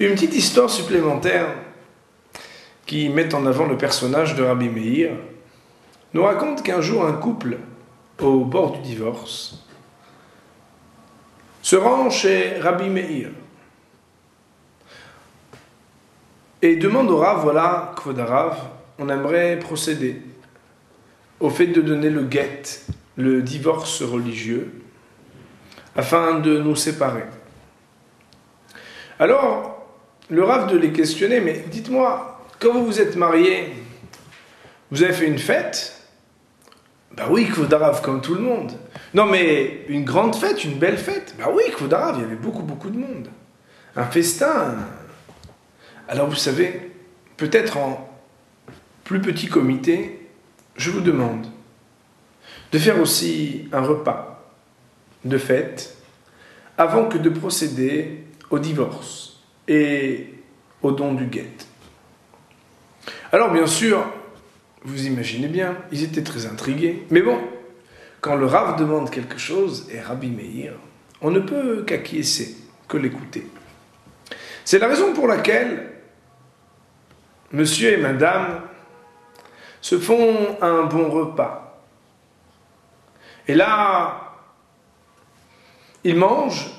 Une petite histoire supplémentaire qui met en avant le personnage de Rabbi Meir nous raconte qu'un jour un couple au bord du divorce se rend chez Rabbi Meir et demande au Rav, voilà, Kvod Harav, on aimerait procéder au fait de donner le get, le divorce religieux, afin de nous séparer. Alors, le Rav de les questionner, mais dites-moi, quand vous vous êtes mariés, vous avez fait une fête? Ben oui, Kvod Harav, comme tout le monde. Non mais, une grande fête, une belle fête? Ben oui, Kvod Harav, il y avait beaucoup de monde. Un festin. Alors vous savez, peut-être en plus petit comité, je vous demande de faire aussi un repas de fête avant que de procéder au divorce et au don du guet. Alors bien sûr, vous imaginez bien, ils étaient très intrigués. Mais bon, quand le Rav demande quelque chose, et Rabbi Meir, on ne peut qu'acquiescer, que l'écouter. C'est la raison pour laquelle monsieur et madame se font un bon repas. Et là, ils mangent,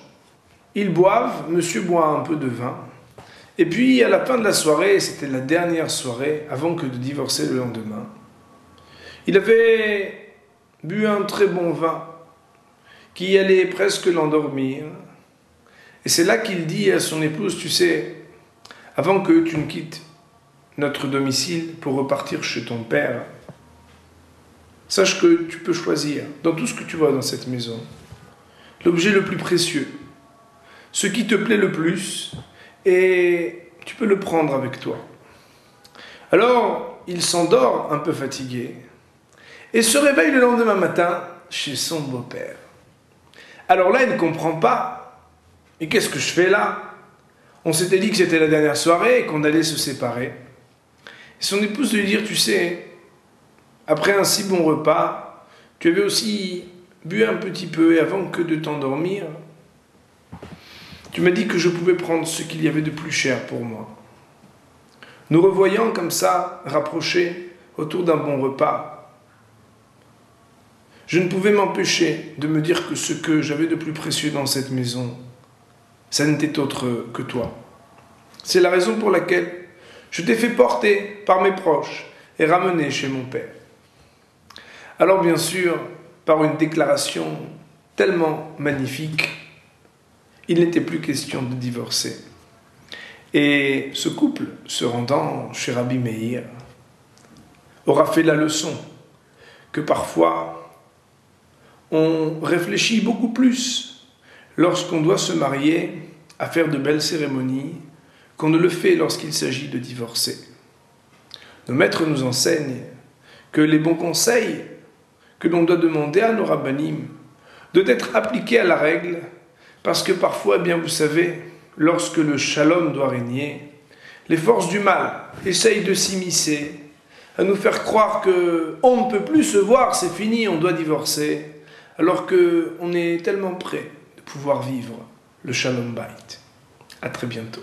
ils boivent, monsieur boit un peu de vin. Et puis, à la fin de la soirée, c'était la dernière soirée, avant que de divorcer le lendemain, il avait bu un très bon vin, qui allait presque l'endormir. Et c'est là qu'il dit à son épouse, tu sais, avant que tu ne quittes notre domicile pour repartir chez ton père, sache que tu peux choisir, dans tout ce que tu vois dans cette maison, l'objet le plus précieux, ce qui te plaît le plus, et tu peux le prendre avec toi. Alors, il s'endort un peu fatigué, et se réveille le lendemain matin chez son beau-père. Alors là, il ne comprend pas. Et qu'est-ce que je fais là? On s'était dit que c'était la dernière soirée et qu'on allait se séparer. Et son épouse lui dire, tu sais, après un si bon repas, tu avais aussi bu un petit peu et avant que de t'endormir, tu m'as dit que je pouvais prendre ce qu'il y avait de plus cher pour moi. Nous revoyant comme ça, rapprochés autour d'un bon repas, je ne pouvais m'empêcher de me dire que ce que j'avais de plus précieux dans cette maison, ça n'était autre que toi. C'est la raison pour laquelle je t'ai fait porter par mes proches et ramener chez mon père. Alors bien sûr, par une déclaration tellement magnifique, il n'était plus question de divorcer. Et ce couple, se rendant chez Rabbi Meir, aura fait la leçon que parfois on réfléchit beaucoup plus lorsqu'on doit se marier à faire de belles cérémonies qu'on ne le fait lorsqu'il s'agit de divorcer. Nos maîtres nous enseignent que les bons conseils que l'on doit demander à nos rabbanim doivent être appliqués à la règle, parce que parfois, eh bien vous savez, lorsque le shalom doit régner, les forces du mal essayent de s'immiscer, à nous faire croire qu'on ne peut plus se voir, c'est fini, on doit divorcer, alors qu'on est tellement près de pouvoir vivre le shalom bayit. À très bientôt.